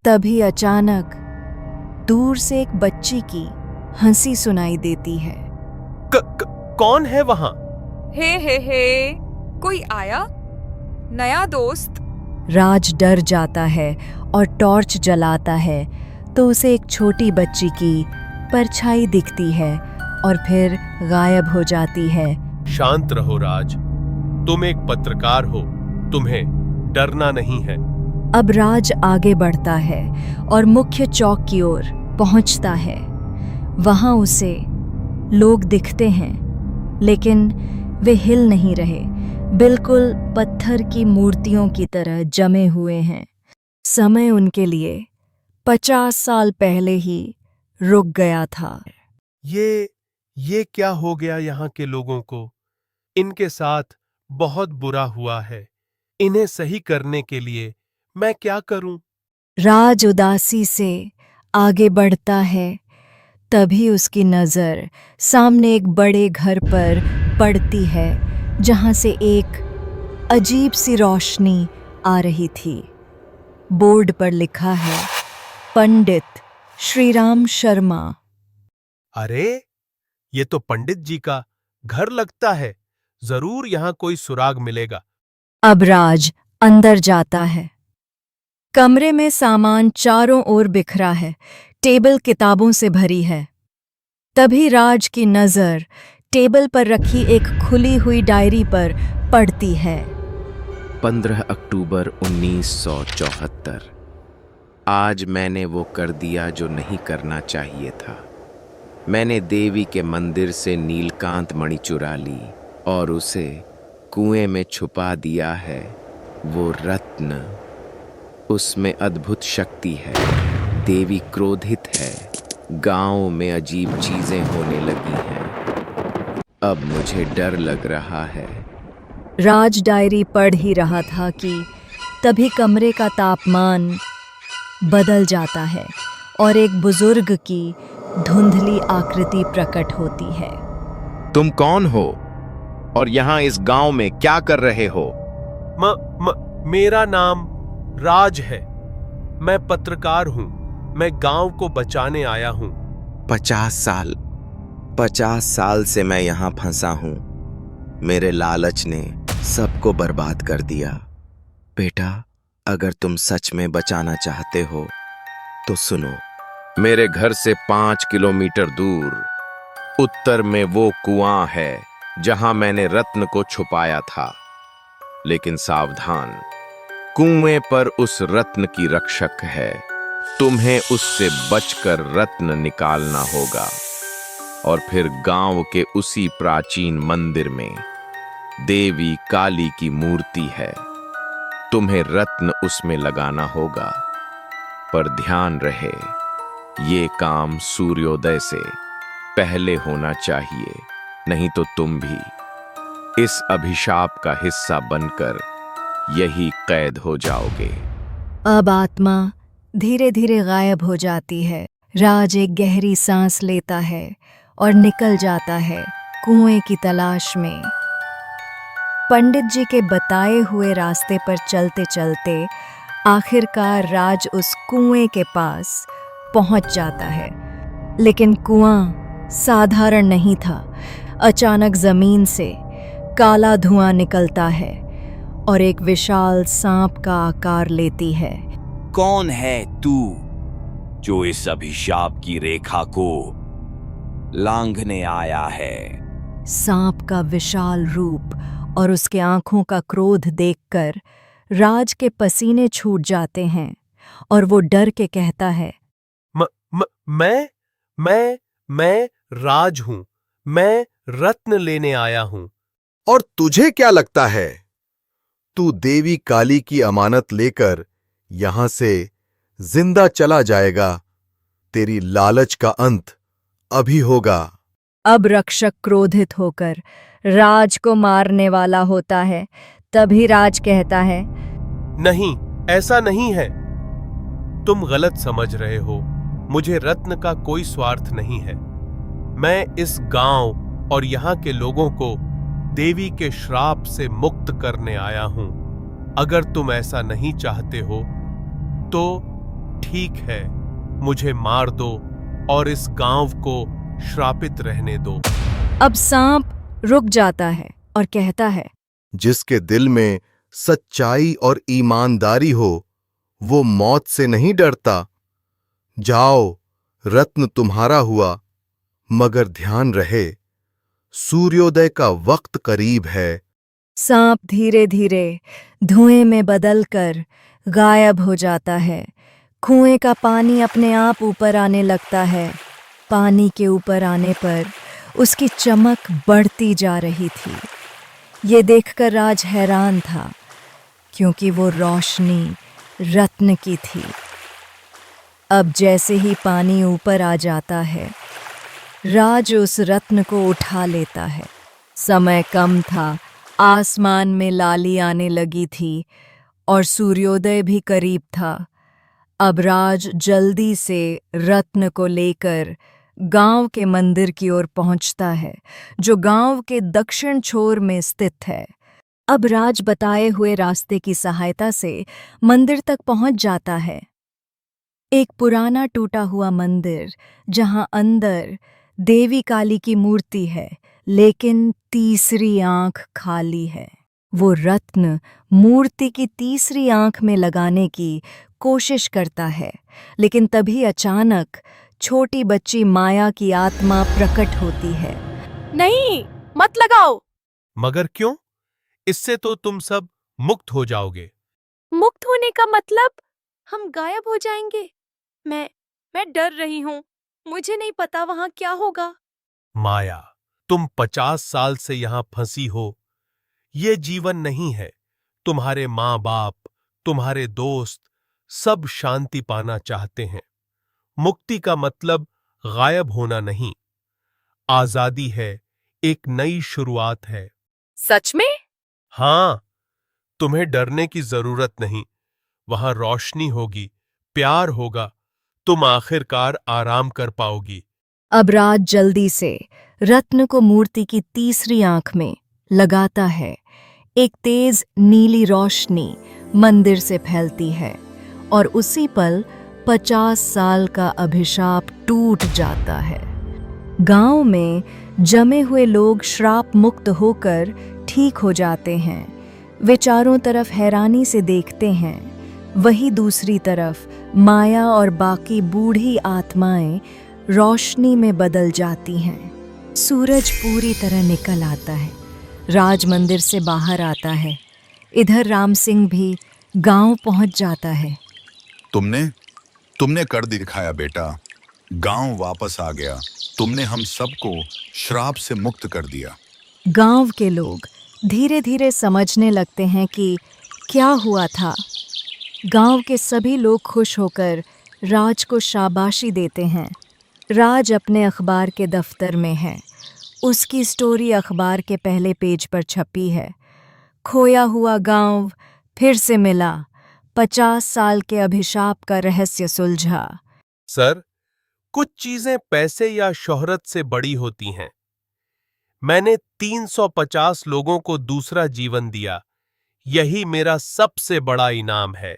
तभी अचानक दूर से एक बच्ची की हंसी सुनाई देती है। कौन है वहां? हे, कोई आया? नया दोस्त? राज डर जाता है और टॉर्च जलाता है तो उसे एक छोटी बच्ची की परछाई दिखती है और फिर गायब हो जाती है। शांत रहो राज, तुम एक पत्रकार हो, तुम्हें डरना नहीं है। अब राज आगे बढ़ता है और मुख्य चौक की ओर पहुंचता है। वहां उसे लोग दिखते हैं, लेकिन वे हिल नहीं रहे, बिल्कुल पत्थर की मूर्तियों की तरह जमे हुए हैं। समय उनके लिए 50 साल पहले ही रुक गया था। ये क्या हो गया यहाँ के लोगों को? इनके साथ बहुत बुरा हुआ है। इन्हें सही करने के लिए मैं क्या करूं? राज उदासी से आगे बढ़ता है। तभी उसकी नज़र सामने एक बड़े घर पर पड़ती है, जहां से एक अजीब सी रोशनी आ रही थी। बोर्ड पर लिखा है, पंडित श्रीराम शर्मा। अरे, ये तो पंडित जी का घर लगता है। जरूर यहाँ कोई सुराग मिलेगा। अब राज अंदर जाता है। कमरे में सामान चारों ओर बिखरा है, टेबल किताबों से भरी है। तभी राज की नज़र टेबल पर रखी एक खुली हुई डायरी पर पड़ती है। 15 अक्टूबर 1974। आज मैंने वो कर दिया जो नहीं करना चाहिए था। मैंने देवी के मंदिर से नीलकांत मणि चुरा ली और उसे कुएं में छुपा दिया है। वो रत्न, उसमें अद्भुत शक्ति है। देवी क्रोधित है। गांव में अजीब चीजें होने लगी हैं। अब मुझे डर लग रहा है। राज डायरी पढ़ ही रहा था कि तभी कमरे का तापमान बदल जाता है और एक बुजुर्ग की धुंधली आकृति प्रकट होती है। तुम कौन हो और यहाँ इस गांव में क्या कर रहे हो? मेरा नाम राज है। मैं पत्रकार हूँ। मैं गांव को बचाने आया हूँ। 50 साल से मैं यहाँ फंसा हूँ। मेरे लालच ने सबको बर्बाद कर दिया। बेटा, अगर तुम सच में बचाना चाहते हो तो सुनो। मेरे घर से 5 किलोमीटर दूर उत्तर में वो कुआं है जहां मैंने रत्न को छुपाया था। लेकिन सावधान, कुएं पर उस रत्न की रक्षक है। तुम्हें उससे बचकर रत्न निकालना होगा। और फिर गांव के उसी प्राचीन मंदिर में देवी काली की मूर्ति है। तुम्हें रत्न उसमें लगाना होगा। पर ध्यान रहे, ये काम सूर्योदय से पहले होना चाहिए, नहीं तो तुम भी इस अभिशाप का हिस्सा बनकर यही कैद हो जाओगे। अब आत्मा धीरे धीरे गायब हो जाती है। राज एक गहरी सांस लेता है और निकल जाता है कुएं की तलाश में। पंडित जी के बताए हुए रास्ते पर चलते चलते आखिरकार राज उस कुएं के पास पहुंच जाता है। लेकिन कुआं साधारण नहीं था। अचानक जमीन से काला धुआं निकलता है और एक विशाल सांप का आकार लेती है। कौन है तू जो इस अभिशाप की रेखा को लांघने आया है? सांप का विशाल रूप और उसके आंखों का क्रोध देखकर राज के पसीने छूट जाते हैं और वो डर के कहता है, मैं राज हूं। मैं रत्न लेने आया हूं। और तुझे क्या लगता है, तू देवी काली की अमानत लेकर यहां से जिंदा चला जाएगा? तेरी लालच का अंत अभी होगा। अब रक्षक क्रोधित होकर राज को मारने वाला होता है। तभी राज कहता है, नहीं, ऐसा नहीं है। तुम गलत समझ रहे हो। मुझे रत्न का कोई स्वार्थ नहीं है। मैं इस गांव और यहाँ के लोगों को देवी के श्राप से मुक्त करने आया हूं। अगर तुम ऐसा नहीं चाहते हो तो ठीक है, मुझे मार दो और इस गांव को श्रापित रहने दो। अब सांप रुक जाता है और कहता है, जिसके दिल में सच्चाई और ईमानदारी हो वो मौत से नहीं डरता। जाओ, रत्न तुम्हारा हुआ, मगर ध्यान रहे सूर्योदय का वक्त करीब है। सांप धीरे धीरे धुएं में बदलकर गायब हो जाता है। कुएं का पानी अपने आप ऊपर आने लगता है। पानी के ऊपर आने पर उसकी चमक बढ़ती जा रही थी। ये देखकर राज हैरान था, क्योंकि वो रोशनी रत्न की थी। अब जैसे ही पानी ऊपर आ जाता है, राज उस रत्न को उठा लेता है। समय कम था, आसमान में लाली आने लगी थी और सूर्योदय भी करीब था। अब राज जल्दी से रत्न को लेकर गांव के मंदिर की ओर पहुंचता है, जो गांव के दक्षिण छोर में स्थित है। अब राज बताए हुए रास्ते की सहायता से मंदिर तक पहुंच जाता है। एक पुराना टूटा हुआ मंदिर, जहां अंदर देवी काली की मूर्ति है, लेकिन तीसरी आंख खाली है। वो रत्न मूर्ति की तीसरी आंख में लगाने की कोशिश करता है, लेकिन तभी अचानक छोटी बच्ची माया की आत्मा प्रकट होती है। नहीं, मत लगाओ। मगर क्यों? इससे तो तुम सब मुक्त हो जाओगे। मुक्त होने का मतलब हम गायब हो जाएंगे। मैं डर रही हूँ। मुझे नहीं पता वहां क्या होगा। माया, तुम 50 साल से यहां फंसी हो। ये जीवन नहीं है। तुम्हारे माँ बाप, तुम्हारे दोस्त सब शांति पाना चाहते हैं। मुक्ति का मतलब गायब होना नहीं, आजादी है, एक नई शुरुआत है। सच में? हाँ, तुम्हें डरने की जरूरत नहीं। वहां रोशनी होगी, प्यार होगा, तुम आखिरकार आराम कर पाओगी। अब राज जल्दी से रत्न को मूर्ति की तीसरी आंख में लगाता है। एक तेज नीली रोशनी मंदिर से फैलती है और उसी पल 50 साल का अभिशाप टूट जाता है। गांव में जमे हुए लोग श्राप मुक्त होकर ठीक हो जाते हैं। वे चारों तरफ हैरानी से देखते हैं। वही दूसरी तरफ माया और बाकी बूढ़ी आत्माएं रोशनी में बदल जाती हैं। सूरज पूरी तरह निकल आता है। राज मंदिर से बाहर आता है। इधर राम सिंह भी गांव पहुंच जाता है। तुमने कर दिखाया बेटा। गांव वापस आ गया। तुमने हम सबको श्राप से मुक्त कर दिया। गांव के लोग धीरे धीरे समझने लगते हैं कि क्या हुआ था। गांव के सभी लोग खुश होकर राज को शाबाशी देते हैं। राज अपने अखबार के दफ्तर में है। उसकी स्टोरी अखबार के पहले पेज पर छपी है। खोया हुआ गांव फिर से मिला। 50 साल के अभिशाप का रहस्य सुलझा। सर, कुछ चीजें पैसे या शोहरत से बड़ी होती हैं। मैंने 350 लोगों को दूसरा जीवन दिया। यही मेरा सबसे बड़ा इनाम है।